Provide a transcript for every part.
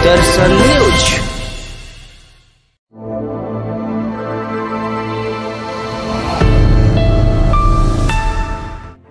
दर्शन news.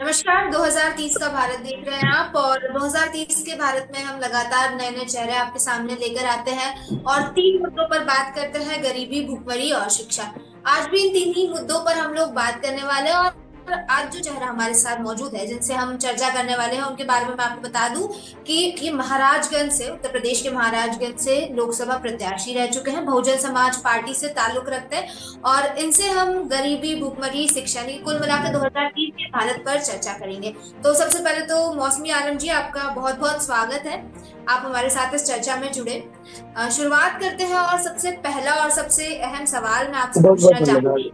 नमस्कार। 2030 का भारत देख रहे हैं आप, और 2030 के भारत में हम लगातार नए नए चेहरे आपके सामने लेकर आते हैं और 3 मुद्दों पर बात करते हैं: गरीबी, भुखमरी और शिक्षा। आज भी इन 3 ही मुद्दों पर हम लोग बात करने वाले हैं। और आज जो चेहरा हमारे साथ मौजूद है, जिनसे हम चर्चा करने वाले हैं, उनके बारे में मैं आपको बता दूं कि ये महाराजगंज से, उत्तर प्रदेश के महाराजगंज से लोकसभा प्रत्याशी रह चुके हैं, बहुजन समाज पार्टी से ताल्लुक रखते हैं। और इनसे हम गरीबी, भुखमरी, शिक्षा, यानी कुल मिलाकर 2030 के भारत पर चर्चा करेंगे। तो सबसे पहले तो मौसमी आलम जी, आपका बहुत बहुत स्वागत है, आप हमारे साथ इस चर्चा में जुड़े। शुरुआत करते हैं और सबसे पहला और सबसे अहम सवाल मैं आपसे बहुत बहुत पूछना धन्यवाद। चाहूंगी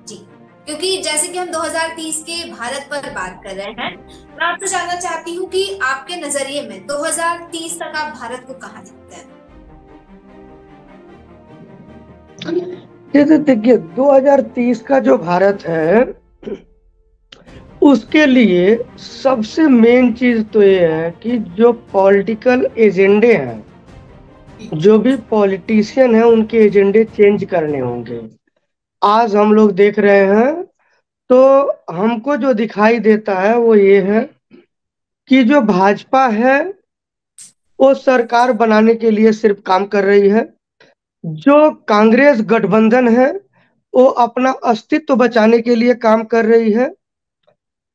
जी, क्योंकि जैसे कि हम 2030 के भारत पर बात कर रहे हैं, मैं आपसे जानना चाहती हूँ कि आपके नजरिए में 2030 तक आप भारत को कहाँ देखते हैं? जैसे देखिए 2030 का जो भारत है उसके लिए सबसे मेन चीज तो ये है कि जो पॉलिटिकल एजेंडे हैं, जो भी पॉलिटिशियन हैं, उनके एजेंडे चेंज करने होंगे। आज हम लोग देख रहे हैं तो हमको जो दिखाई देता है वो ये है कि जो भाजपा है वो सरकार बनाने के लिए सिर्फ काम कर रही है। जो कांग्रेस गठबंधन है वो अपना अस्तित्व बचाने के लिए काम कर रही है।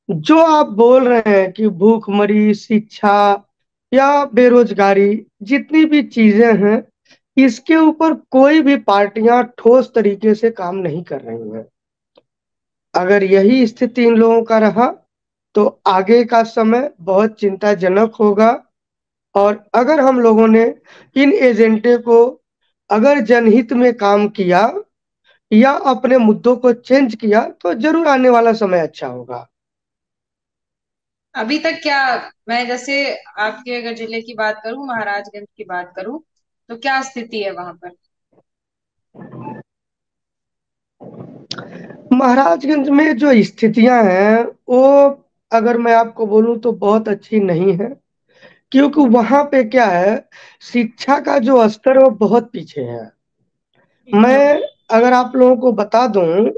जो आप बोल रहे हैं कि भूखमरी, शिक्षा या बेरोजगारी, जितनी भी चीजें हैं, इसके ऊपर कोई भी पार्टियां ठोस तरीके से काम नहीं कर रही हैं। अगर यही स्थिति इन लोगों का रहा तो आगे का समय बहुत चिंताजनक होगा। और अगर हम लोगों ने इन एजेंडे को अगर जनहित में काम किया या अपने मुद्दों को चेंज किया तो जरूर आने वाला समय अच्छा होगा। अभी तक क्या, मैं जैसे आपके अगर जिले की बात करूं, महाराजगंज की बात करूं, तो क्या स्थिति है वहां पर? महाराजगंज में जो स्थितियां हैं वो, अगर मैं आपको बोलूं तो बहुत अच्छी नहीं है। क्योंकि वहां पे क्या है, शिक्षा का जो स्तर है वो बहुत पीछे है। मैं अगर आप लोगों को बता दूं,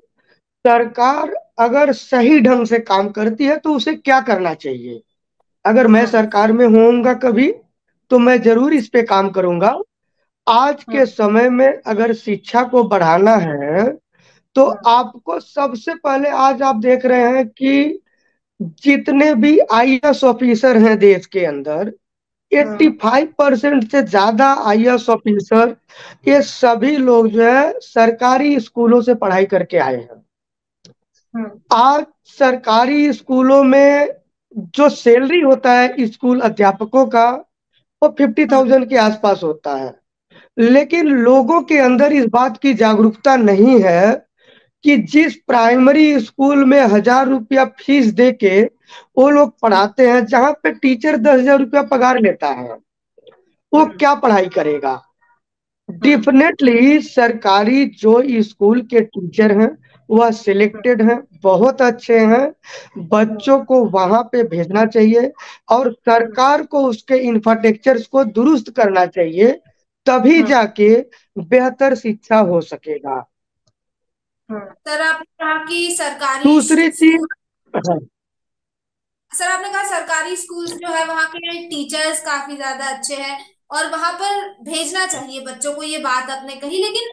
सरकार अगर सही ढंग से काम करती है तो उसे क्या करना चाहिए। अगर मैं सरकार में होऊंगा कभी तो मैं जरूर इस पे काम करूंगा। आज के समय में अगर शिक्षा को बढ़ाना है तो आपको सबसे पहले, आज आप देख रहे हैं कि जितने भी आईएएस ऑफिसर हैं देश के अंदर, 85% से ज्यादा आईएएस ऑफिसर, ये सभी लोग जो है सरकारी स्कूलों से पढ़ाई करके आए हैं। आज सरकारी स्कूलों में जो सैलरी होता है स्कूल अध्यापकों का, वो 50,000 के आसपास होता है। लेकिन लोगों के अंदर इस बात की जागरूकता नहीं है कि जिस प्राइमरी स्कूल में 1,000 रुपया फीस दे के वो लोग पढ़ाते हैं, जहां पे टीचर 10,000 रुपया पगार लेता है, वो क्या पढ़ाई करेगा। डेफिनेटली सरकारी जो स्कूल के टीचर हैं वह सिलेक्टेड हैं, बहुत अच्छे हैं, बच्चों को वहां पे भेजना चाहिए और सरकार को उसके इंफ्रास्ट्रक्चर्स को दुरुस्त करना चाहिए, तभी जाके बेहतर शिक्षा हो सकेगा। सर, आपने कहा कि सरकारी दूसरी चीज, स्कूल सर, आपने कहा सरकारी स्कूल्स जो है वहाँ के टीचर्स काफी ज्यादा अच्छे हैं और वहां पर भेजना चाहिए बच्चों को, ये बात आपने कही। लेकिन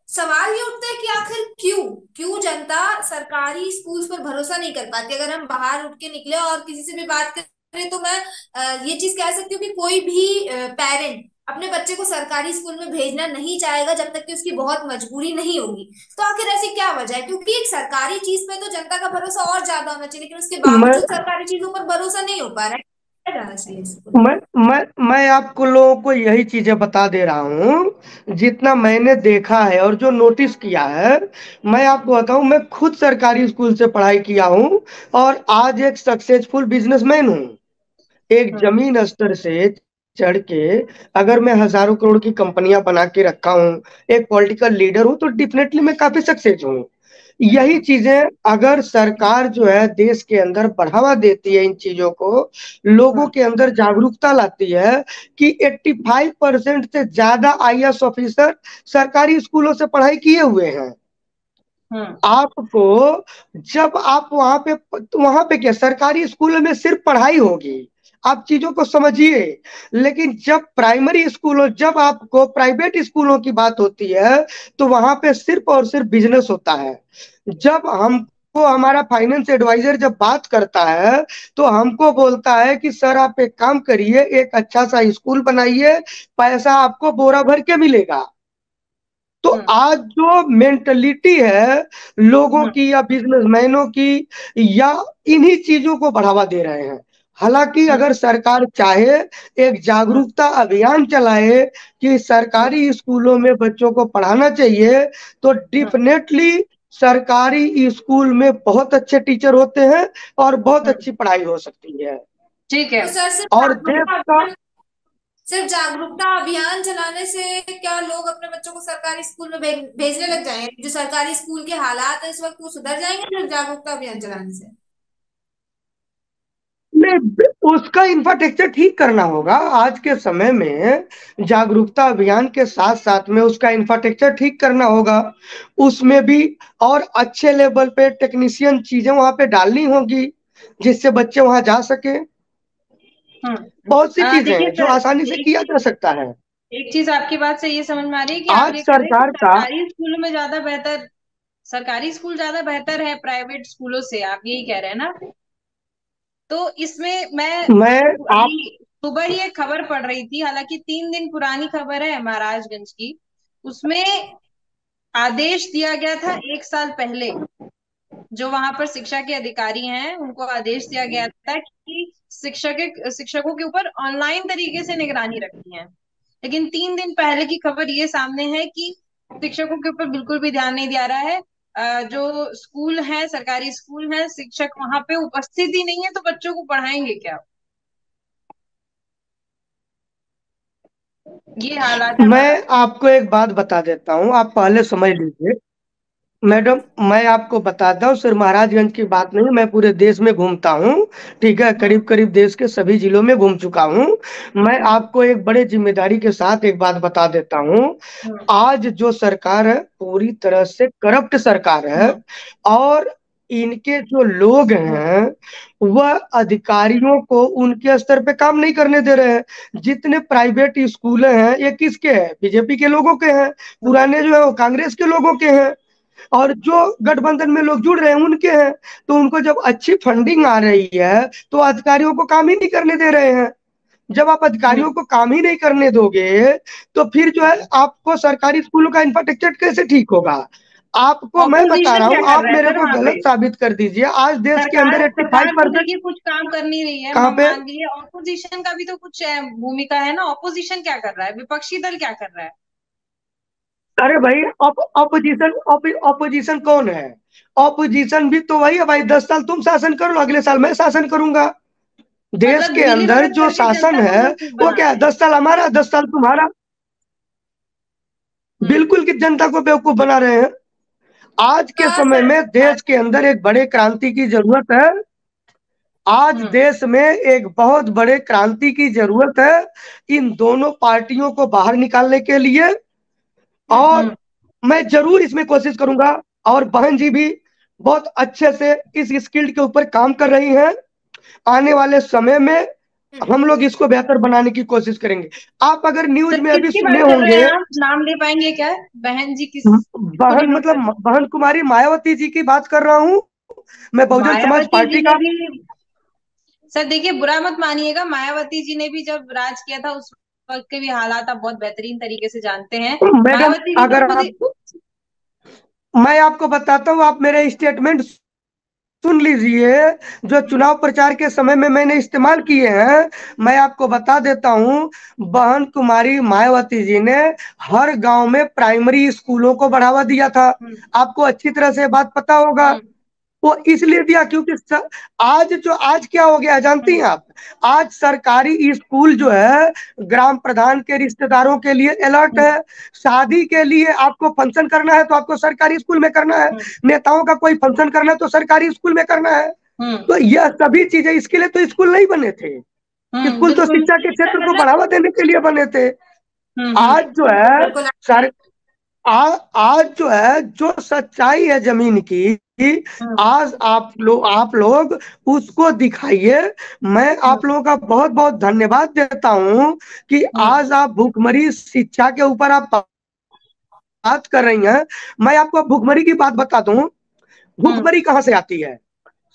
सवाल ये उठता है कि आखिर क्यों क्यों जनता सरकारी स्कूल्स पर भरोसा नहीं कर पाती? अगर हम बाहर उठ के निकले और किसी से भी बात करें तो मैं ये चीज कह सकती हूँ कि कोई भी पेरेंट अपने बच्चे को सरकारी स्कूल में भेजना नहीं चाहेगा जब तक कि उसकी बहुत मजबूरी नहीं होगी। तो आखिर ऐसी क्या वजह है? क्योंकि एक सरकारी चीज में तो जनता का भरोसा और ज्यादा होना चाहिए, लेकिन उसके मैं बावजूद सरकारी चीजों पर भरोसा नहीं हो पा रहा है। क्या जाना चाहिए इसको? मैं आपको लोगों को यही चीजें बता दे रहा हूँ जितना मैंने देखा है और जो नोटिस किया है। मैं आपको बताऊं, मैं खुद सरकारी स्कूल से पढ़ाई किया हूँ और आज एक सक्सेसफुल बिजनेसमैन हूँ। एक जमीन स्तर से चढ़ के अगर मैं हजारों करोड़ की कंपनियां बना के रखा हूँ, एक पॉलिटिकल लीडर हूँ, तो डेफिनेटली मैं काफी सक्सेस हूँ। यही चीजें अगर सरकार जो है देश के अंदर बढ़ावा देती है इन चीजों को, लोगों के अंदर जागरूकता लाती है कि 85% से ज्यादा आईएएस ऑफिसर सरकारी स्कूलों से पढ़ाई किए हुए हैं। आपको जब आप वहां पे क्या सरकारी स्कूल में सिर्फ पढ़ाई होगी, आप चीजों को समझिए। लेकिन जब प्राइमरी स्कूलों जब आपको प्राइवेट स्कूलों की बात होती है तो वहां पे सिर्फ और सिर्फ बिजनेस होता है। जब हमको हमारा फाइनेंस एडवाइजर जब बात करता है तो हमको बोलता है कि सर आप एक काम करिए, एक अच्छा सा स्कूल बनाइए, पैसा आपको बोरा भर के मिलेगा। तो आज जो मेंटलिटी है लोगों की या बिजनेसमैनों की, या इन्हीं चीजों को बढ़ावा दे रहे हैं। हालांकि अगर सरकार चाहे एक जागरूकता अभियान चलाए कि सरकारी स्कूलों में बच्चों को पढ़ाना चाहिए, तो डेफिनेटली सरकारी स्कूल में बहुत अच्छे टीचर होते हैं और बहुत अच्छी पढ़ाई हो सकती है। ठीक है। तो सर और देश का सिर्फ जागरूकता अभियान चलाने से क्या लोग अपने बच्चों को सरकारी स्कूल में भेजने लग जाएंगे? जो सरकारी स्कूल के हालात है इस वक्त वो सुधर जाएंगे सिर्फ जागरूकता अभियान चलाने से? नहीं, उसका इंफ्रास्ट्रक्चर ठीक करना होगा। आज के समय में जागरूकता अभियान के साथ साथ में उसका इंफ्रास्ट्रक्चर ठीक करना होगा। उसमें भी और अच्छे लेवल पे टेक्नीशियन चीजें वहां पे डालनी होगी जिससे बच्चे वहां जा सके। बहुत सी चीजें देखिए हैं जो सर, आसानी से किया जा सकता है। एक चीज आपकी बात से ये समझ में आ रही है कि आप आज ये कह रहे हैं कि सरकार का सरकारी स्कूलों में ज्यादा बेहतर, सरकारी स्कूल ज्यादा बेहतर है प्राइवेट स्कूलों से, आप यही कह रहे हैं ना? तो इसमें मैं मैं आप अभी सुबह ही एक खबर पढ़ रही थी, हालांकि 3 दिन पुरानी खबर है महाराजगंज की। उसमें आदेश दिया गया था 1 साल पहले, जो वहां पर शिक्षा के अधिकारी हैं उनको आदेश दिया गया था कि शिक्षकों के ऊपर ऑनलाइन तरीके से निगरानी रखनी है। लेकिन 3 दिन पहले की खबर ये सामने है कि शिक्षकों के ऊपर बिल्कुल भी ध्यान नहीं दिया रहा है। जो स्कूल है, सरकारी स्कूल है, शिक्षक वहां पे उपस्थित ही नहीं है, तो बच्चों को पढ़ाएंगे क्या? ये हालात है मैं आपको एक बात बता देता हूँ, आप पहले समझ लीजिए। मैडम, मैं आपको बताता हूँ, सिर्फ महाराजगंज की बात नहीं, मैं पूरे देश में घूमता हूँ। ठीक है, करीब करीब देश के सभी जिलों में घूम चुका हूँ। मैं आपको एक बड़े जिम्मेदारी के साथ एक बात बता देता हूँ। आज जो सरकार है पूरी तरह से करप्ट सरकार है, और इनके जो लोग हैं वह अधिकारियों को उनके स्तर पे काम नहीं करने दे रहे हैं। जितने प्राइवेट स्कूल हैं ये किसके हैं? बीजेपी के लोगों के हैं। पुराने जो है वो कांग्रेस के लोगों के हैं, और जो गठबंधन में लोग जुड़ रहे हैं उनके हैं। तो उनको जब अच्छी फंडिंग आ रही है तो अधिकारियों को काम ही नहीं करने दे रहे हैं। जब आप अधिकारियों को काम ही नहीं करने दोगे तो फिर जो है आपको सरकारी स्कूलों का इंफ्रास्ट्रक्चर कैसे ठीक होगा? आपको मैं बता ऑपोजिशन रहा क्या हूँ, कर आप रहा है मेरे सर को वहां पे? गलत साबित कर दीजिए। आज देश के अंदर सरकार सरकार तो 85%। देखिए कुछ काम कर नहीं रही है, कहाँ पे? मान लीजिए ऑपोजिशन का भी तो कुछ भूमिका है ना। ऑपोजिशन क्या कर रहा है, विपक्षी दल क्या कर रहा है? अरे भाई, ऑपोजिशन ऑपोजिशन कौन है? ऑपोजिशन भी तो वही है भाई। 10 साल तुम शासन कर लो, अगले साल मैं शासन करूंगा। देश मतलब के मिली अंदर भगत जो करके शासन जनता को है बेवकूफ वो बना क्या है? रहे हैं। 10 साल हमारा, 10 साल तुम्हारा। हम्म। बिल्कुल की जनता को बेवकूफ बना रहे हैं। आज के समय सर, में देश के अंदर एक बड़े क्रांति की जरूरत है। आज देश में एक बहुत बड़े क्रांति की जरूरत है इन दोनों पार्टियों को बाहर निकालने के लिए। और मैं जरूर इसमें कोशिश करूंगा। और बहन जी भी बहुत अच्छे से इस स्किल्ड के ऊपर काम कर रही हैं। आने वाले समय में हम लोग इसको बेहतर बनाने की कोशिश करेंगे। आप अगर न्यूज सर में अभी किसकी सुने बात कर रहे होंगे, हैं आप? नाम ले पाएंगे क्या? बहन जी किस को बहन रिफर कर मतलब रहे हैं? बहन कुमारी मायावती जी की बात कर रहा हूँ। मैं बहुजन समाज मायावती जी पार्टी ने का। भी, सर देखिए बुरा मत मानिएगा, मायावती जी ने भी जब राज किया था उस वक्त के भी हालात आप बहुत बेहतरीन तरीके से जानते हैं। मैडम, मायावती जी तो अगर खुद ही, आप मैं आपको बताता हूँ, आप मेरे स्टेटमेंट सुन लीजिए जो चुनाव प्रचार के समय में मैंने इस्तेमाल किए हैं। मैं आपको बता देता हूँ, बहन कुमारी मायावती जी ने हर गांव में प्राइमरी स्कूलों को बढ़ावा दिया था। आपको अच्छी तरह से बात पता होगा। वो इसलिए दिया क्योंकि आज क्या हो गया जानती हैं आप? आज सरकारी स्कूल जो है ग्राम प्रधान के रिश्तेदारों के लिए अलर्ट है। शादी के लिए आपको फंक्शन करना है तो आपको सरकारी स्कूल में करना है, नेताओं का कोई फंक्शन करना है तो सरकारी स्कूल में करना है। तो यह सभी चीजें, इसके लिए तो स्कूल नहीं बने थे। स्कूल तो बिल्कुल। शिक्षा के क्षेत्र को मतलब बढ़ावा देने के लिए बने थे। आज जो है बिल्कुल सर आज जो है, जो सच्चाई है जमीन की, आज आप लोग उसको दिखाइए। मैं आप लोगों का बहुत बहुत धन्यवाद देता हूं कि आज आप भूखमरी शिक्षा के ऊपर आप बात कर रही हैं। मैं आपको भूखमरी की बात बता दूं, भूखमरी कहाँ से आती है।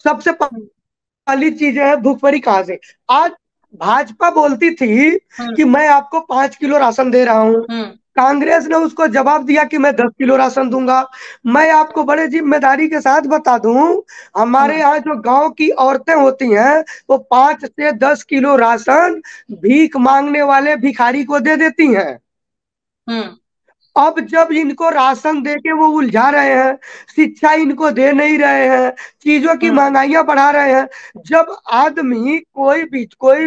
सबसे पहली चीज है भूखमरी कहाँ से। आज भाजपा बोलती थी कि मैं आपको 5 किलो राशन दे रहा हूं, कांग्रेस ने उसको जवाब दिया कि मैं 10 किलो राशन दूंगा। मैं आपको बड़े जिम्मेदारी के साथ बता दूं, हमारे यहाँ जो गांव की औरतें होती हैं वो 5 से 10 किलो राशन भीख मांगने वाले भिखारी को दे देती हैं। अब जब इनको राशन दे के वो उलझा रहे हैं, शिक्षा इनको दे नहीं रहे हैं, चीजों की महंगाइयां बढ़ा रहे हैं, जब आदमी कोई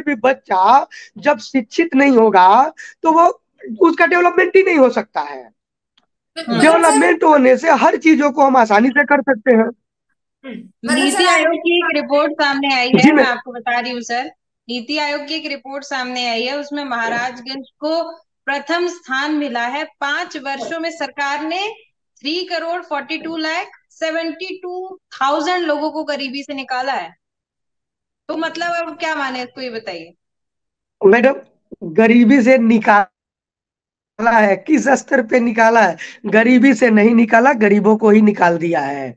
भी बच्चा जब शिक्षित नहीं होगा तो वो उसका डेवलपमेंट ही नहीं हो सकता है। मतलब सर, डेवलपमेंट होने से हर चीजों को हम आसानी से कर सकते हैं। मतलब नीति सर आप आयोग की एक रिपोर्ट सामने आई जी है, मैं मैं आपको बता रही हूँ सर। नीति आयोग की एक रिपोर्ट सामने आई है, उसमें महाराजगंज को प्रथम स्थान मिला है। 5 वर्षों में सरकार ने 3,42,72,000 लोगों को गरीबी से निकाला है। तो मतलब अब क्या माने इसको, ये बताइए। मैडम, गरीबी से निकाला है, किस स्तर पे निकाला है? गरीबी से नहीं निकाला, गरीबों को ही निकाल दिया है।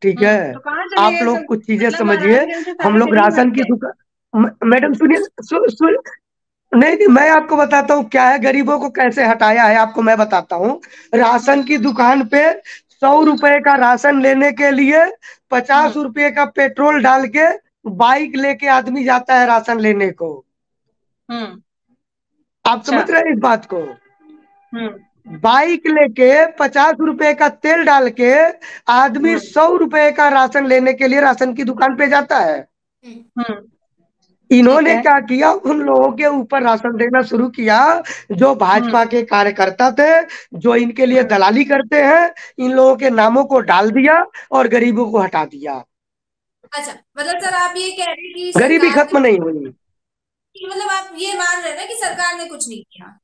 ठीक है, तो कहाँ चले आप गए लोग सब? कुछ चीजें मतलब समझिए। महाराजगंज से हम सारे लोग गरीब राशन हट की गए? दुकान, मैडम सुनिए, नहीं नहीं, मैं आपको बताता हूँ क्या है, गरीबों को कैसे हटाया है आपको मैं बताता हूँ। राशन की दुकान पे 100 रुपए का राशन लेने के लिए 50 रुपए का पेट्रोल डाल के बाइक लेके आदमी जाता है राशन लेने को। हम्म। आप अच्छा। समझ रहे हैं इस बात को? हम्म। बाइक लेके 50 रुपए का तेल डाल के आदमी हम्म। 100 रुपए का राशन लेने के लिए राशन की दुकान पे जाता है। हम्म। ठीक इन्होंने है। क्या किया, उन लोगों के ऊपर राशन देना शुरू किया जो हम्म। भाजपा के कार्यकर्ता थे, जो इनके लिए हम्म। दलाली करते हैं। इन लोगों के नामों को डाल दिया और गरीबों को हटा दिया। अच्छा, मतलब सर आप ये कह रहे हैं कि गरीबी सरकार ने, खत्म नहीं हुई। कि मतलब आप ये मान रहे हैं ना कि सरकार ने कुछ नहीं किया।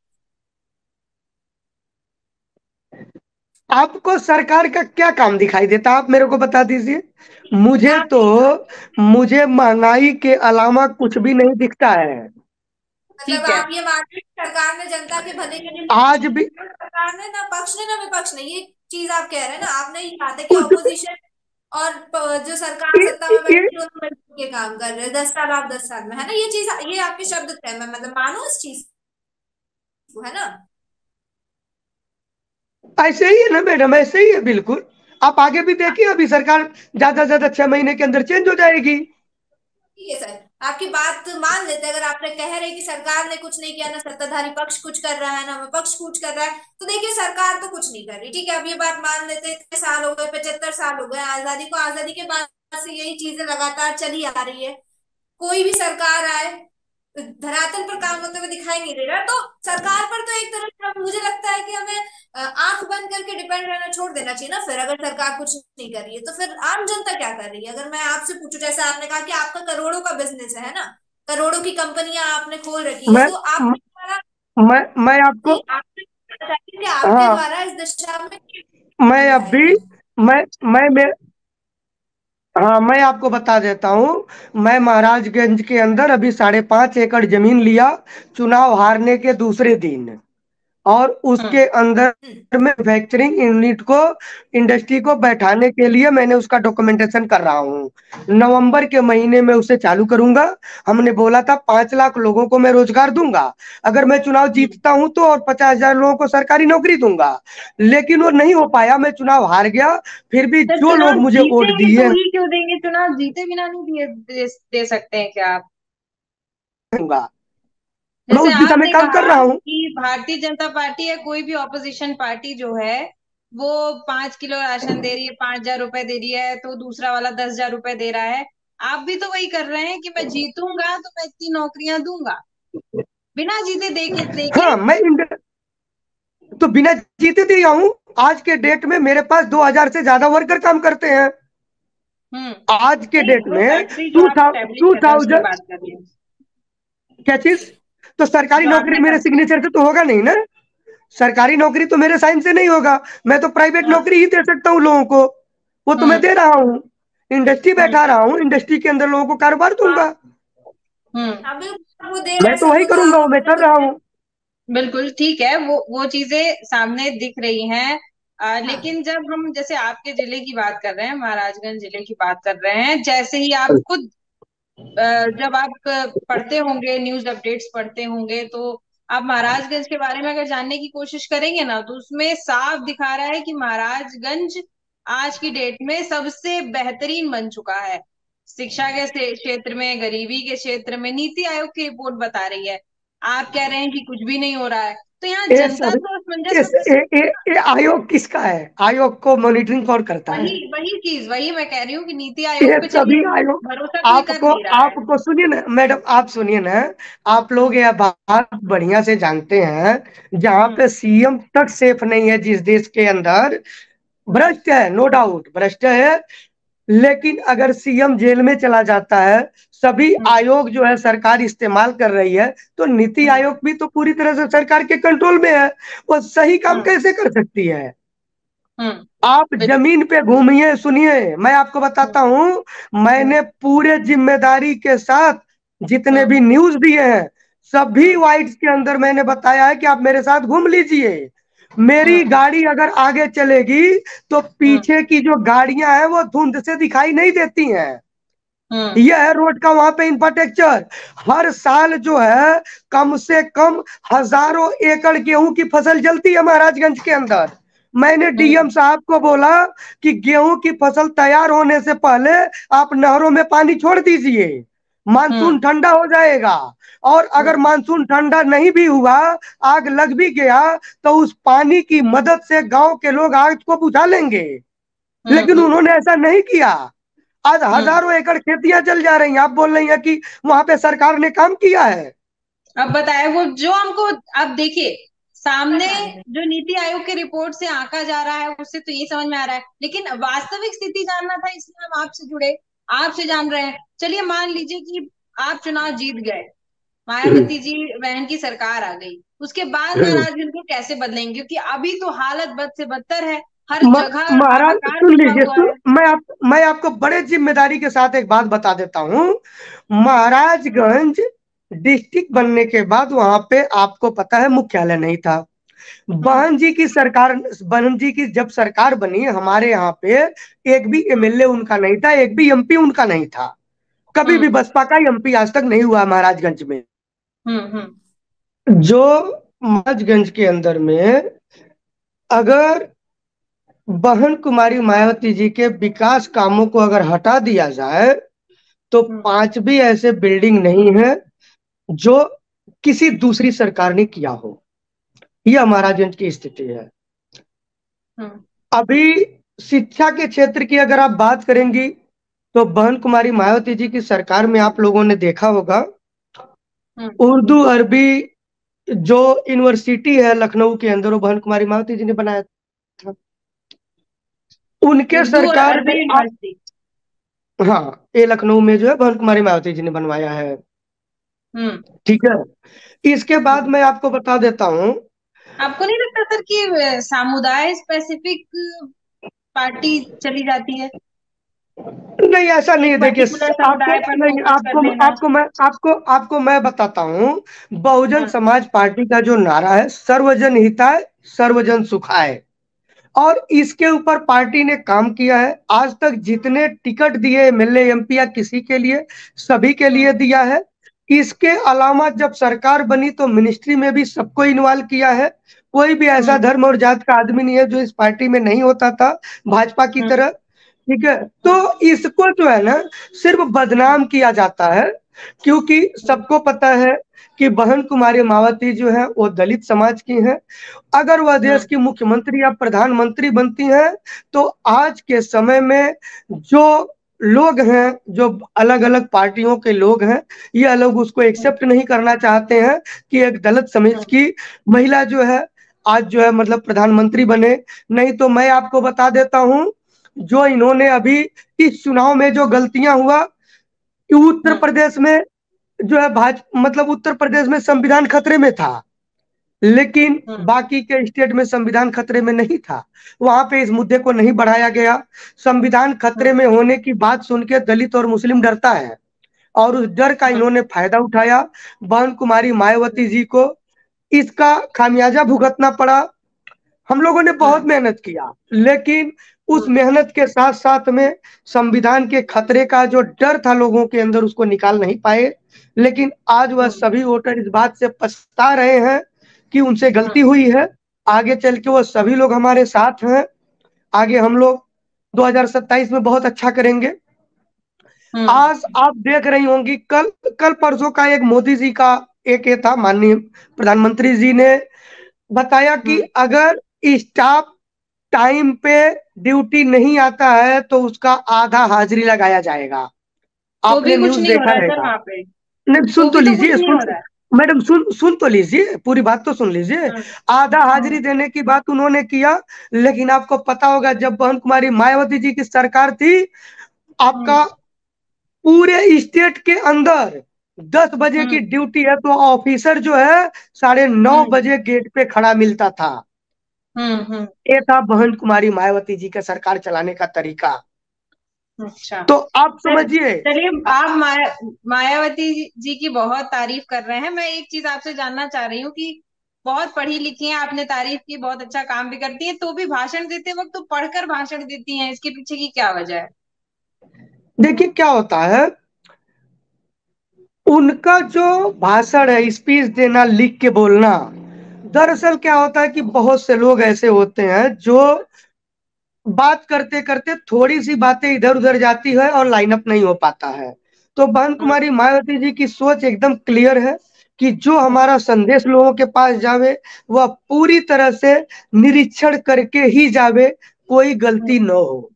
आपको सरकार का क्या काम दिखाई देता, आप मेरे को बता दीजिए। आप ये मुझे महंगाई के अलावा कुछ भी नहीं दिखता है। मतलब ठीक है। आप ये मान रहे हैं कि सरकार ने जनता के भले के लिए कुछ आज नहीं भी किया, सरकार ने ना पक्ष ने ना विपक्ष ने, ये चीज आप कह रहे हैं ना। आपने ये कहा था कि कुछ भी ऑपोजिशन और जो सरकार ये, सत्ता में ये, बैठी है दोनों मिलकर के काम कर रहे हैं, 10 साल आप 10 साल में, है ना? ये चीज, ये आपके शब्द थे, मैं मतलब मानो इस चीज को, है ना? ऐसे ही है ना मैडम, ऐसे ही है बिल्कुल। आप आगे भी देखिए, अभी सरकार ज्यादा से ज्यादा 6 महीने के अंदर चेंज हो जाएगी। ठीक है सर, आपकी बात मान लेते हैं। अगर आपने कह रहे हैं कि सरकार ने कुछ नहीं किया, ना सत्ताधारी पक्ष कुछ कर रहा है ना विपक्ष कुछ कर रहा है, तो देखिए सरकार तो कुछ नहीं कर रही। ठीक है, अब ये बात मान लेते हैं। इतने साल हो गए, 75 साल हो गए आजादी को, आजादी के बाद से यही चीजें लगातार चली आ रही है। कोई भी सरकार आए, धरातल पर काम होते हुए दिखाई नहीं दे रहा। तो सरकार पर तो एक तरह से मुझे लगता है कि हमें आंख बंद करके डिपेंड रहना छोड़ देना चाहिए ना। फिर अगर सरकार कुछ नहीं कर रही है तो फिर आम जनता क्या कर रही है? अगर मैं आपसे पूछूं, जैसे आपने कहा कि आपका करोड़ों का बिजनेस है ना, करोड़ों की कंपनियां आपने खोल रखी है, मैं तो आपके द्वारा, मैं आपको, नहीं, आपने बताया कि आपके हाँ, द्वारा इस दिशा में मैं अब दिखाई भी, है। मैं हाँ, मैं आपको बता देता हूँ। मैं महाराजगंज के अंदर अभी 5.5 एकड़ जमीन लिया चुनाव हारने के दूसरे दिन, और हम्म। उसके अंदर मैन्युफैक्चरिंग यूनिट को, इंडस्ट्री को बैठाने के लिए मैंने उसका डॉक्यूमेंटेशन कर रहा हूँ। नवंबर के महीने में उसे चालू करूंगा। हमने बोला था 5 लाख लोगों को मैं रोजगार दूंगा अगर मैं चुनाव जीतता हूं तो, और 50,000 लोगों को सरकारी नौकरी दूंगा। लेकिन वो नहीं हो पाया, मैं चुनाव हार गया। फिर भी जब जो लोग चुनाव मुझे वोट जीतेंगे तो दिए, ही क्यों देंगे? चुनाव जीते बिना नहीं दे सकते हैं क्या आप? दूंगा। मैं जैसे उस दिशा में आपने काम कर कहा रहा हूँ। कि भारतीय जनता पार्टी या कोई भी ऑपोजिशन पार्टी जो है वो 5 किलो राशन दे रही है, 5,000 रुपए दे रही है, तो दूसरा वाला 10,000 रुपए दे रहा है। आप भी तो वही कर रहे हैं कि मैं जीतूंगा तो मैं इतनी नौकरियां दूंगा, बिना जीते देखे देखे। हाँ, मैं तो बिना जीते दिया हूं। आज के डेट में मेरे पास 2000 से ज्यादा वर्कर काम करते हैं। हम्म। आज के नहीं, डेट वो में फैक्ट्री जो टू आप स्टैब्लिश कर रहे हैं उसकी 2000 बात कर रही हूँ। क्या चीज? तो सरकारी जो नौकरी आपने मेरे सिग्नेचर से तो होगा नहीं ना। सरकारी नौकरी तो मेरे साइन से नहीं होगा। मैं तो प्राइवेट हाँ। नौकरी ही दे सकता हूँ लोगों को। वो तो मैं हम्म। दे रहा हूँ। इंडस्ट्री हम्म। बैठा रहा हूँ, इंडस्ट्री के अंदर लोगों को कारोबार दूंगा। हम्म। हाँ बिल्कुल, वो दे रहे मैं हैं तो वही करूंगा, वो मैं कर रहा हूँ। बिल्कुल ठीक है, वो चीजें सामने दिख रही हैं। हाँ। लेकिन जब हम जैसे आपके जिले की बात कर रहे हैं, महाराजगंज जिले की बात कर रहे हैं, जैसे ही आप खुद अ, जब आप पढ़ते होंगे, न्यूज अपडेट्स पढ़ते होंगे, तो आप महाराजगंज के बारे में अगर जानने की कोशिश करेंगे ना, तो उसमें साफ दिखा रहा है कि महाराजगंज आज की डेट में सबसे बेहतरीन बन चुका है। शिक्षा के क्षेत्र में, गरीबी के क्षेत्र में नीति आयोग की रिपोर्ट बता रही है। आप कह रहे हैं कि कुछ भी नहीं हो रहा है, तो यहाँ ये जनता सब तो असमंजस में फंसी हुई है ना। ये आयोग किसका है? आयोग को मॉनिटरिंग कौन करता है? वही वही चीज, वही मैं कह रही हूँ कि नीति आयोग ये पे चलिए सभी आयोग। भरोसा कोई कर आपको नहीं रहा है। आपको सुनिए ना मैडम, आप सुनिए ना। आप लोग हम्म। यह बात बढ़िया से जानते हैं, जहां हम्म। पे सीएम तक सेफ नहीं है जिस देश के अंदर, हम्म। भ्रष्ट है, नो डाउट भ्रष्ट है। लेकिन अगर सीएम जेल में चला जाता है, सभी हम्म। आयोग जो है सरकार इस्तेमाल कर रही है, तो नीति हम्म। आयोग भी तो पूरी तरह से सरकार के कंट्रोल में है। वो सही काम हम्म। कैसे कर सकती है? हम्म। आप बिल्कुल। जमीन पे घूमिए, सुनिए, मैं आपको हम्म। बताता हूं। हम्म। मैंने पूरे जिम्मेदारी के साथ जितने हम्म। भी न्यूज दिए हैं, सभी हम्म। वाइड्स के अंदर मैंने बताया है कि आप मेरे साथ घूम लीजिए। मेरी हम्म। गाड़ी अगर आगे चलेगी तो हम्म। पीछे की जो गाड़ियां हैं वो धुंध से दिखाई नहीं देती हैं। हम्म। यह है रोड का वहां पे इंफ्रास्ट्रक्चर। हर साल जो है कम से कम हजारों एकड़ गेहूं की फसल जलती है महाराजगंज के अंदर। मैंने डीएम हम्म। साहब को बोला कि गेहूं की फसल तैयार होने से पहले आप नहरों में पानी छोड़ दीजिए, मानसून हम्म। ठंडा हो जाएगा। और अगर हम्म। मानसून ठंडा नहीं भी हुआ, आग लग भी गया, तो उस पानी की मदद से गांव के लोग आग को बुझा लेंगे। लेकिन हम्म। उन्होंने ऐसा नहीं किया। आज हम्म। हजारों एकड़ खेतियां जल जा रही हैं। आप बोल रही हैं कि वहां पे सरकार ने काम किया है। अब बताए वो जो हमको, अब देखिए सामने पता नहीं। जो नीति आयोग की रिपोर्ट से आंका जा रहा है उससे तो ये समझ में आ रहा है, लेकिन वास्तविक स्थिति जानना था, इसलिए हम आपसे जुड़े, आपसे जान रहे हैं। चलिए मान लीजिए कि आप चुनाव जीत गए, मायावती जी बहन की सरकार आ गई, उसके बाद महाराजगंज को कैसे बदलेंगे? क्योंकि अभी तो हालत बद से बदतर है, हर जगह महाराज हाहाकार सुन मचा लीजिए, हुआ है। मैं आपको बड़े जिम्मेदारी के साथ एक बात बता देता हूं। महाराजगंज डिस्ट्रिक्ट बनने के बाद वहां पे आपको पता है मुख्यालय नहीं था। हम्म। बहन जी की जब सरकार बनी हमारे यहाँ पे, एक भी हम्म। एमएलए उनका नहीं था, एक भी एमपी उनका नहीं था। कभी भी हम्म। बसपा का एमपी आज तक नहीं हुआ महाराजगंज में। हम्म। हम्म। जो महाराजगंज के अंदर में अगर बहन कुमारी मायावती जी के विकास कामों को अगर हटा दिया जाए, तो हम्म। 5 भी ऐसे बिल्डिंग नहीं है जो किसी दूसरी सरकार ने किया हो। यह महाराजगंज की स्थिति है हम्म। अभी। शिक्षा के क्षेत्र की अगर आप बात करेंगी, तो बहन कुमारी मायावती जी की सरकार में आप लोगों ने देखा होगा, हम्म। उर्दू अरबी जो यूनिवर्सिटी है लखनऊ के अंदर, वो बहन कुमारी मायावती जी ने बनाया था। उनके उर्दू और सरकार अरबी में आप, यूनिवर्सिटी। हाँ, ये लखनऊ में जो है बहन कुमारी मायावती जी ने बनवाया है। हम्म। ठीक है। इसके बाद हम्म। मैं आपको बता देता हूँ। आपको नहीं लगता सर कि समुदाय स्पेसिफिक पार्टी चली जाती है, नहीं, ऐसा नहीं एक है, देखिए। पर्टिकुलर आपको समुदाय पर नहीं, फोकस कर आपको लेना? आपको मैं आपको आपको मैं बताता हूँ। बहुजन हाँ। समाज पार्टी का जो नारा है, सर्वजन हिताय सर्वजन सुखाय, और इसके ऊपर पार्टी ने काम किया है। आज तक जितने टिकट दिए एमएलए एमपी या किसी के लिए, सभी के लिए हम्म। दिया है। इसके अलावा जब सरकार बनी तो मिनिस्ट्री में भी सबको इन्वॉल्व किया है। कोई भी ऐसा हम्म। धर्म और जात का आदमी नहीं है जो इस पार्टी में नहीं होता था, भाजपा की हम्म। तरह। ठीक है। तो हम्म। इसको जो है ना, सिर्फ हम्म। बदनाम किया जाता है। क्योंकि सबको पता है कि बहन कुमारी मायावती जो है वो दलित समाज की हैं। अगर वह देश हम्म। की मुख्यमंत्री या प्रधानमंत्री बनती हैं तो आज के समय में जो लोग हैं, जो अलग अलग पार्टियों के लोग हैं, ये लोग उसको एक्सेप्ट नहीं करना चाहते हैं कि एक दलित समाज हम्म। की महिला जो है आज जो है मतलब प्रधानमंत्री बने। नहीं तो मैं आपको बता देता हूं, जो इन्होंने अभी इस चुनाव में जो गलतियां हुआ कि उत्तर हम्म। प्रदेश में जो है भाजपा मतलब उत्तर प्रदेश में संविधान खतरे में था, लेकिन हम्म। बाकी के स्टेट में संविधान खतरे में नहीं था। वहां पे इस मुद्दे को नहीं बढ़ाया गया। संविधान खतरे हम्म। में होने की बात सुन के दलित और मुस्लिम डरता है, और उस डर का हम्म। इन्होंने फायदा उठाया। बहन कुमारी मायावती जी को इसका खामियाजा भुगतना पड़ा। हम लोगों ने बहुत हम्म। मेहनत किया, लेकिन उस हम्म। मेहनत के साथ साथ में संविधान के खतरे का जो डर था लोगों के अंदर उसको निकाल नहीं पाए। लेकिन आज वह हम्म। सभी वोटर इस बात से पछता रहे हैं कि उनसे हम्म। गलती हुई है। आगे चल के वह सभी लोग हमारे साथ हैं। आगे हम लोग 2027 में बहुत अच्छा करेंगे। हम्म। आज आप देख रही होंगी, कल कल परसों का एक मोदी जी का एक ये था, माननीय प्रधानमंत्री जी ने बताया कि हम्म। अगर स्टाफ टाइम पे ड्यूटी नहीं आता है तो उसका आधा हाजिरी लगाया जाएगा। तो आपने भी कुछ न्यूज़ नहीं हो देखा रहा है सर रहेगा। वहां पे। नहीं, सुन तो तो भी तो कुछ लीजिए, नहीं सुन हो रहा है। मैडम, सुन सुन तो लीजिए, पूरी बात तो सुन लीजिए। हम्म। आधा हाजिरी हम्म। देने की बात उन्होंने किया, लेकिन आपको पता होगा जब बहन कुमारी मायावती जी की सरकार थी, हम्म। आपका पूरे स्टेट के अंदर 10 बजे की हम्म। ड्यूटी है तो ऑफिसर जो है 9:30 बजे गेट पे खड़ा मिलता था। हम्म। हम्म। ये था बहन कुमारी मायावती जी का सरकार चलाने का तरीका। अच्छा। तो आप सर समझिए। चलिए, आप मायावती जी की बहुत तारीफ कर रहे हैं। मैं एक चीज आपसे जानना चाह रही हूँ कि बहुत पढ़ी लिखी हैं, आपने तारीफ की, बहुत अच्छा काम भी करती हैं, तो भी भाषण देते वक्त तो पढ़कर भाषण देती हैं, इसके पीछे की क्या वजह है? देखिए क्या होता है, उनका जो भाषण है, स्पीच देना, लिख के बोलना, दरअसल क्या होता है कि बहुत से लोग ऐसे होते हैं जो बात करते करते थोड़ी सी बातें इधर उधर जाती है और लाइन अप नहीं हो पाता है। तो बहन हम्म। कुमारी मायावती जी की सोच एकदम क्लियर है कि जो हमारा संदेश लोगों के पास जावे वह पूरी तरह से निरीक्षण करके ही जावे, कोई गलती हम्म। न हो।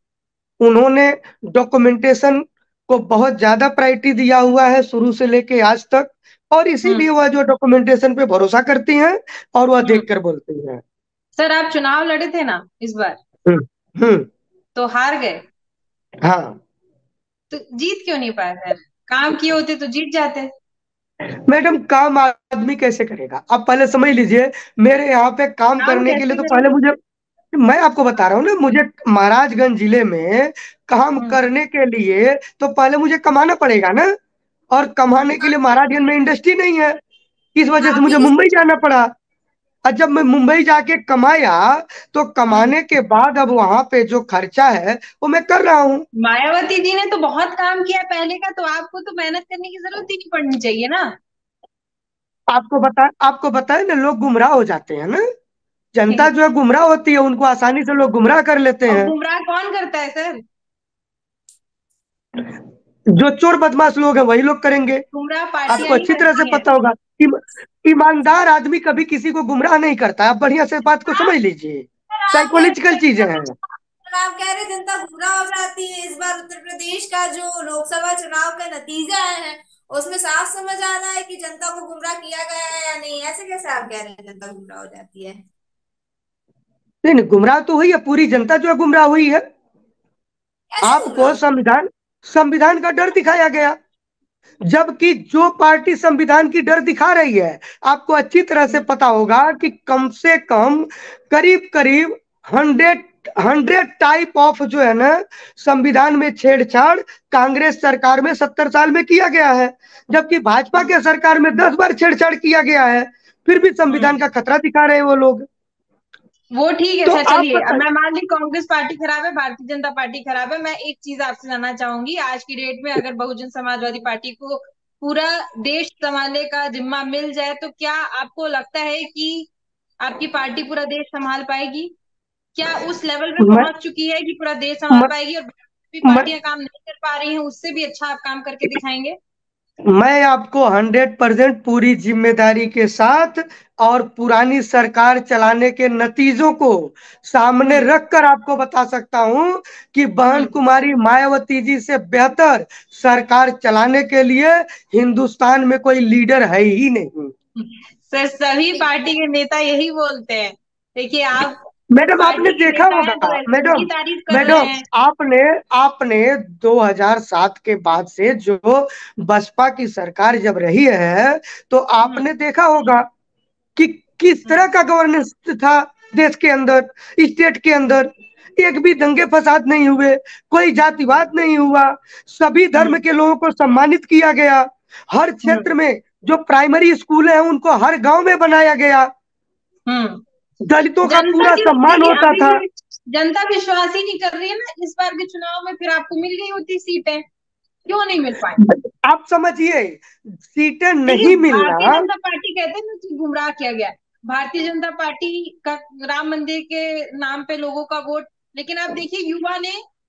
उन्होंने डॉक्यूमेंटेशन को बहुत ज्यादा प्रायोरिटी दिया हुआ है शुरू से लेके आज तक, और हम्म। इसीलिए वह जो डॉक्यूमेंटेशन पे भरोसा करती हैं और वह हम्म। देख कर बोलती हैं। सर आप चुनाव लड़े थे ना इस बार, हम्म। हम्म। तो हार गए, हाँ तो जीत क्यों नहीं पाए सर? काम किए होते तो जीत जाते। मैडम, काम आदमी कैसे करेगा आप पहले समझ लीजिए। मेरे यहाँ पे काम काम करने के लिए कैसे तो पहले करेंगे? मुझे, मैं आपको बता रहा हूँ ना, मुझे महाराजगंज जिले में काम हम्म। करने के लिए तो पहले मुझे कमाना पड़ेगा ना, और कमाने के लिए महाराजगंज में इंडस्ट्री नहीं है। इस वजह से आप ही मुझे की मुंबई जाना पड़ा। और जब मैं मुंबई जाके कमाया तो हम्म। कमाने के बाद अब वहां पे जो खर्चा है वो मैं कर रहा हूँ। मायावती जी ने तो बहुत काम किया पहले का, तो आपको तो मेहनत करने की जरूरत ही नहीं पड़नी चाहिए ना। आपको बताए ना, लोग गुमराह हो जाते हैं ना। जनता जो है गुमराह होती है, उनको आसानी से लोग गुमराह कर लेते और हैं। गुमराह कौन करता है सर? जो चोर बदमाश लोग हैं वही लोग करेंगे। गुमराह आपको पार्टियां ही अच्छी तरह से करती हैं। पता होगा। ईमानदार आदमी कभी किसी को गुमराह नहीं करता। आप बढ़िया से बात को समझ लीजिए, सर, आप कह साइकोलॉजिकल रहे चीजें हैं, हैं। सर, आप कह रहे हैं जनता गुमराह हो जाती है। इस बार उत्तर प्रदेश का जो लोकसभा चुनाव का नतीजा आया है उसमें साफ समझ आ रहा है कि जनता को गुमराह किया गया है या नहीं। ऐसे कैसे आप कह रहे हैं जनता गुमराह हो जाती है? नहीं नहीं, गुमराह तो हुई है, पूरी जनता जो है गुमराह हुई है। कैसे गुमराह आपको हो? संविधान संविधान का डर दिखाया गया, जबकि जो पार्टी संविधान की डर दिखा रही है, आपको अच्छी तरह से पता होगा कि कम से कम करीब करीब 100 टाइप ऑफ जो है ना संविधान में छेड़छाड़ कांग्रेस सरकार में 70 साल में किया गया है, जबकि भाजपा हम्म। के सरकार में 10 बार छेड़छाड़ किया गया है। फिर भी हम्म। संविधान का खतरा दिखा रहे हैं वो लोग। वो ठीक है तो सर, आप चलिए। अब बताइए। मैं मान ली कांग्रेस पार्टी खराब है, भारतीय जनता पार्टी खराब है, मैं एक चीज आपसे जानना चाहूंगी, आज की डेट में अगर बहुजन समाजवादी पार्टी को पूरा देश संभालने का जिम्मा मिल जाए तो क्या आपको लगता है कि आपकी पार्टी पूरा देश संभाल पाएगी? क्या उस लेवल पे मैं, पहुंच चुकी है कि पूरा देश संभाल मैं, पाएगी, और भी मैं पार्टियां काम नहीं कर पा रही हैं उससे भी अच्छा आप काम करके दिखाएंगे? मैं आपको 100% पूरी जिम्मेदारी के साथ और पुरानी सरकार चलाने के नतीजों को सामने रखकर आपको बता सकता हूं कि बहन हम्म कुमारी मायावती जी से बेहतर सरकार चलाने के लिए हिंदुस्तान में कोई लीडर है ही नहीं। सर, सभी पार्टी के नेता यही बोलते हैं। देखिए, आप उस मैडम आपने पार्टी के देखा नेता होगा, हैं तो ऐसे उनकी मैडम तारीफ कर रहे मैडम हैं। आपने आपने 2007 के बाद से जो बसपा की सरकार जब रही है तो हम्म आपने देखा होगा कि किस हम्म तरह का गवर्नेंस था देश के अंदर, स्टेट के अंदर। एक भी दंगे फसाद नहीं हुए, कोई जातिवाद नहीं हुआ, सभी धर्म हम्म के लोगों को सम्मानित किया गया। हर क्षेत्र हम्म में जो प्राइमरी स्कूल है उनको हर गांव में बनाया गया। हम्म दलितों का जनता पूरा क्यों, सम्मान देखिए, होता अभी था। भी जनता विश्वास ही नहीं कर रही है ना इस बार के चुनाव में। फिर आपको मिल गई होती सीटें, क्यों नहीं मिल पाई? आप समझिए, सीटें देखिए, नहीं भारतीय मिलना। जनता पार्टी कहते हैं ना कि गुमराह किया गया है। भारतीय जनता पार्टी का राम मंदिर के नाम पे लोगों का वोट, लेकिन आप देखिए,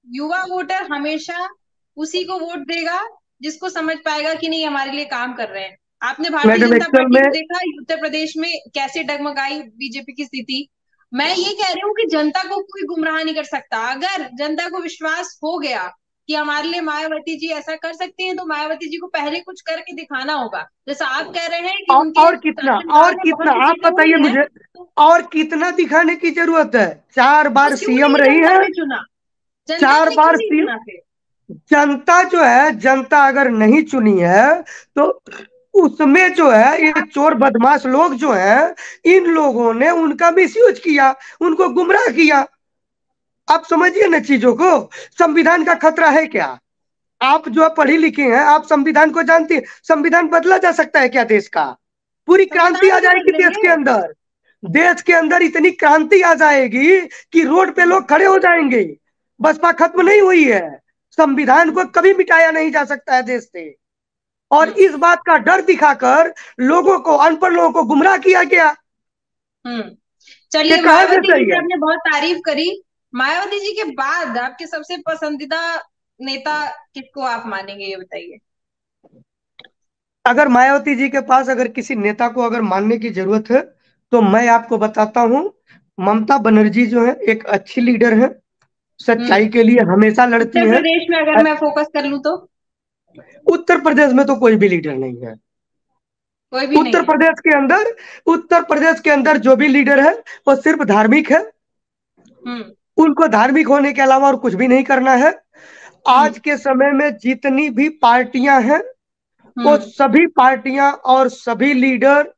युवा वोटर हमेशा उसी को वोट देगा जिसको समझ पाएगा कि नहीं हमारे लिए काम कर रहे हैं। आपने भारतीय मैडम जनता एक्चुअल पार्टी में को देखा उत्तर प्रदेश में कैसे डगमगाई बीजेपी की स्थिति। मैं ये कह रही हूँ कि जनता को कोई गुमराह नहीं कर सकता। अगर जनता को विश्वास हो गया कि हमारे लिए मायावती जी ऐसा कर सकती हैं, तो मायावती जी को पहले कुछ करके दिखाना होगा। जैसा आप कह रहे हैं कि उनके और आशीर्वाद में कितना, बहुत सी आप चीजें हुई बताइए हैं, मुझे, तो और कितना दिखाने की जरूरत है? 4 बार बस क्यों सीएम नहीं रही जनता है। ने चुना? जनता चार ने क्यों बार नहीं सीएम। चुना फिर? जनता जो है, जनता अगर नहीं चुनी है तो उसमें जो है ये चोर बदमाश लोग जो हैं, इन लोगों ने उनका मिसयूज किया, उनको गुमराह किया। आप समझिए ना चीजों को। संविधान का खतरा है क्या? आप जो पढ़ी लिखी हैं, आप संविधान को जानती हैं। संविधान बदला जा सकता है क्या देश का? पूरी क्रांति संविधान आ क्यों जाएगी देश बदलेंगे? के अंदर। देश के अंदर इतनी क्रांति आ जाएगी कि रोड पे हम्म लोग खड़े हो जाएंगे। बसपा खत्म हम्म नहीं हुई है। संविधान को हम्म कभी मिटाया नहीं जा सकता है देश से। और हम्म इस बात का डर दिखाकर लोगों को, अनपढ़ लोगों को गुमराह किया गया हम्म। कि चलिए, कहां से मायावती जी सही की है। आपने बहुत तारीफ करी। मायावती जी के बाद आपके सबसे पसंदीदा नेता किसको आप मानेंगे, ये बताइए। अगर मायावती जी के पास अगर किसी नेता को अगर मानने की जरूरत है तो मैं आपको बताता हूं, ममता बनर्जी जो है एक अच्छी लीडर है, हम्म सच्चाई के लिए हमेशा लड़ती उत्तर हैं। प्रदेश में अगर मैं फोकस कर लूं तो? उत्तर प्रदेश में तो कोई भी लीडर नहीं है। कोई भी उत्तर नहीं है? प्रदेश के अंदर, उत्तर प्रदेश के अंदर जो भी लीडर है वो सिर्फ धार्मिक है। हम्म उनको धार्मिक होने के अलावा और कुछ भी नहीं करना है। हम्म आज के समय में जितनी भी पार्टियां हैं, वो हम्म सभी पार्टियां और सभी लीडर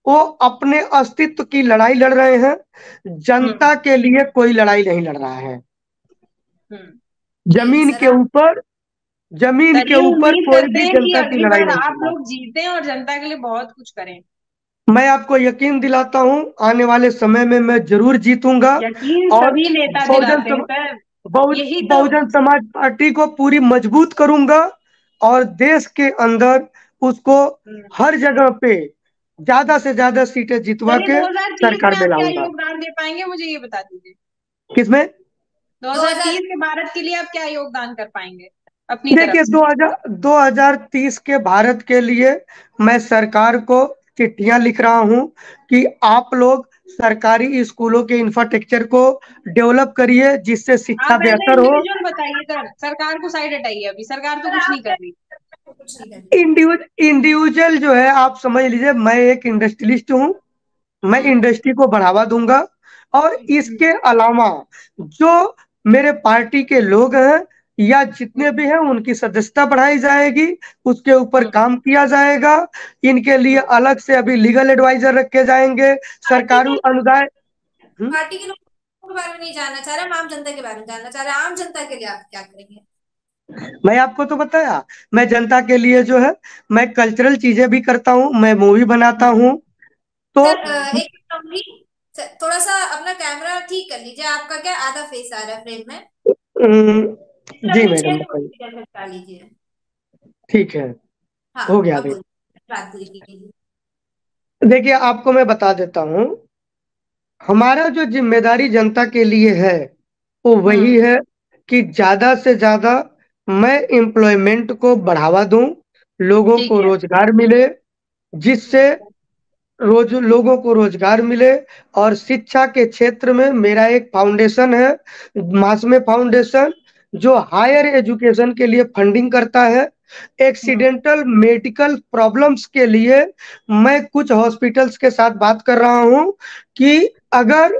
वो अपने अस्तित्व की लड़ाई लड़ रहे हैं। हम्म जनता के लिए कोई लड़ाई नहीं लड़ रहा है। हम्म जमीन जी सर के आप। ऊपर, जमीन के चलिए, ऊपर उम्मीद कोई करते भी हैं कि जनता की अगली लड़ाई बार नहीं आप लड़ रहा। लोग जीतें और जनता के लिए बहुत कुछ करें। मैं आपको यकीन दिलाता हूं, आने वाले समय में मैं जरूर जीतूंगा। यकीन और सभी नेता बहुजन दिलाते हैं सम, सर। बहु, यही तो। बहुजन समाज पार्टी को पूरी मजबूत करूंगा और देश के अंदर उसको हम्म। हर जगह पे ज्यादा से ज्यादा सीटें जितवा चलिए, के 2030 सरकार में में आप क्या लाऊंगा। योगदान दे पाएंगे, मुझे ये बता दीजिए। किसमें? 2030 के भारत के लिए आप क्या योगदान कर पाएंगे अपनी तरफ देखिए, से? 2030 के भारत के लिए मैं सरकार को चिट्ठियां लिख रहा हूं कि आप लोग सरकारी स्कूलों के इंफ्रास्ट्रक्चर को डेवलप करिए जिससे आप शिक्षा पहले बेहतर हो। इंडिविजुअल बताइए सर, सरकार को साइड हटाइए, अभी सरकार तो सर कुछ आप नहीं कर रही। कुछ नहीं कर इंडिविजुअल जो है, आप समझ लीजिए मैं एक इंडस्ट्रियलिस्ट हूँ। मैं हम्म इंडस्ट्री को बढ़ावा दूंगा। और हम्म इसके अलावा जो मेरे पार्टी के लोग हैं या जितने हम्म भी हैं उनकी सदस्यता बढ़ाई जाएगी, उसके ऊपर हम्म काम किया जाएगा। इनके लिए हम्म। अलग से अभी लीगल एडवाइजर रखे जाएंगे। पार्टी सरकारी के अनुदान। हम्म? पार्टी के लोगों के बारे में नहीं जानना चाह रहे, हम आम जनता के बारे में जानना चाह रहे हैं। आम जनता के लिए आप क्या करेंगे? मैं आपको तो बताया, मैं जनता के लिए जो है, मैं कल्चरल चीजें भी करता हूँ, मैं मूवी बनाता हम्म हूँ। तो सर एक मिनट कहूंगी। सर थोड़ा सा अपना कैमरा ठीक कर लीजिए, आपका क्या आधा फेस आ रहा है फ्रेम में। जी नीचे है मैडम तो बताइए। इधर हटा लीजिए। ठीक है, हाँ, हो गया अब अभी। बोलिए, बात पूरी कीजिए। देखिए, आपको मैं बता देता हूँ, हमारा जो जिम्मेदारी जनता के लिए है वो वही हम्म है कि ज्यादा से ज्यादा मैं एम्प्लॉयमेंट को बढ़ावा दूं, लोगों ठीक को है। रोजगार मिले, जिससे रोज लोगों को रोजगार मिले। और शिक्षा के क्षेत्र में मेरा एक फाउंडेशन है, मासमे फाउंडेशन, जो हायर एजुकेशन के लिए फंडिंग करता है। हम्म। एक्सीडेंटल मेडिकल प्रॉब्लम्स के लिए मैं कुछ हॉस्पिटल्स के साथ बात कर रहा हूं कि अगर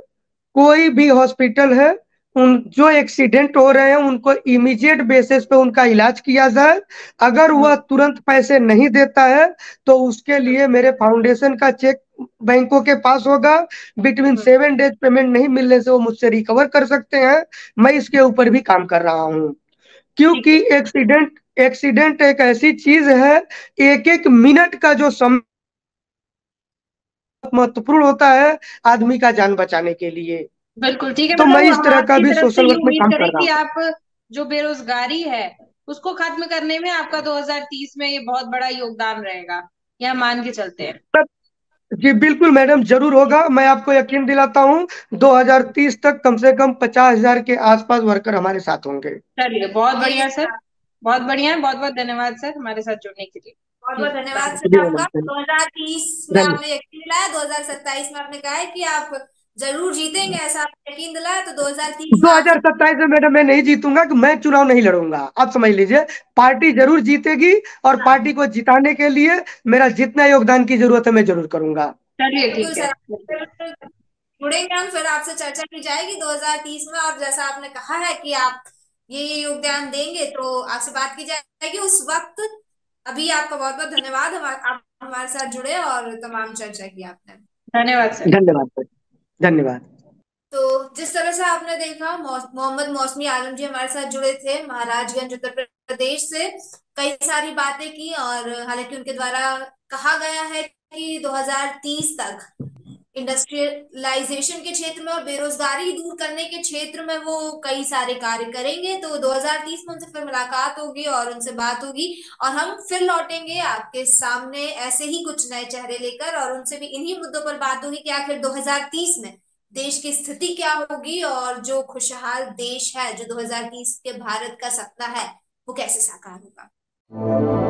कोई भी हॉस्पिटल है, उन जो एक्सीडेंट हो रहे हैं उनको इमीडिएट बेसिस पे उनका इलाज किया जाए। अगर वह हम्म। तुरंत पैसे नहीं देता है तो उसके लिए मेरे फाउंडेशन का चेक बैंकों के पास होगा। बिटवीन हम्म। 7 डेज पेमेंट नहीं मिलने से वो मुझसे रिकवर कर सकते हैं। मैं इसके ऊपर भी काम कर रहा हूँ, ठीक क्योंकि है। एक्सीडेंट एक्सीडेंट एक ऐसी चीज है, एक एक मिनट का जो समय महत्वपूर्ण होता है आदमी का जान बचाने के लिए। बिल्कुल ठीक है, तो मैं मतलब इस हम तरह का आपकी भी तरफ से सोशल ये वर्क में उम्मीद काम कर करें रहा कि हूँ। आप जो बेरोजगारी है उसको खत्म करने में आपका 2030 में ये बहुत बड़ा योगदान रहेगा, ये हम मान के चलते हैं। जी बिल्कुल मैडम, जरूर होगा। मैं आपको यकीन दिलाता हूँ 2030 तक कम से कम 50,000 के आसपास वर्कर हमारे साथ होंगे। चलिए, बहुत ये बढ़िया सर, बहुत बढ़िया, बहुत बहुत धन्यवाद सर हमारे साथ जुड़ने के लिए। बहुत बहुत धन्यवाद धन्यवाद। सर जी आपका। मैडम, 2030 में धन्यवाद। आपने यकीन दिलाया, 2027 में आपने कहा है कि आप जरूर जीतेंगे, ऐसा आपने यकीन दिलाया, तो 2030 में आप 2027 में मैडम मैं नहीं जीतूंगा, कि मैं चुनाव नहीं लड़ूंगा, आप समझ लीजिए। पार्टी जरूर जीतेगी, और हाँ, पार्टी को जिताने के लिए मेरा जितना योगदान की जरूरत है मैं जरूर करूंगा। चलिए बिल्कुल ठीक है, सर। बिल्कुल। जुड़ेंगे हम, फिर आपसे चर्चा की जाएगी 2030 में, और जैसा आपने कहा है कि आप ये योगदान देंगे तो आपसे बात की जाएगी उस वक्त। अभी आपका बहुत बहुत धन्यवाद, आप हमारे साथ जुड़े और तमाम चर्चा की आपने। धन्यवाद सर। धन्यवाद सर, धन्यवाद। तो जिस तरह से आपने देखा, मोहम्मद मौसमी आलम जी हमारे साथ जुड़े थे महाराजगंज उत्तर प्रदेश से। कई सारी बातें की, और हालांकि उनके द्वारा कहा गया है कि 2030 तक इंडस्ट्रियलाइजेशन के क्षेत्र में और बेरोजगारी दूर करने के क्षेत्र में वो कई सारे कार्य करेंगे। तो 2030 में उनसे फिर मुलाकात होगी और उनसे बात होगी, और हम फिर लौटेंगे आपके सामने ऐसे ही कुछ नए चेहरे लेकर, और उनसे भी इन्हीं मुद्दों पर बात होगी कि आखिर 2030 में देश की स्थिति क्या होगी, और जो खुशहाल देश है, जो 2030 के भारत का सपना है, वो कैसे साकार होगा।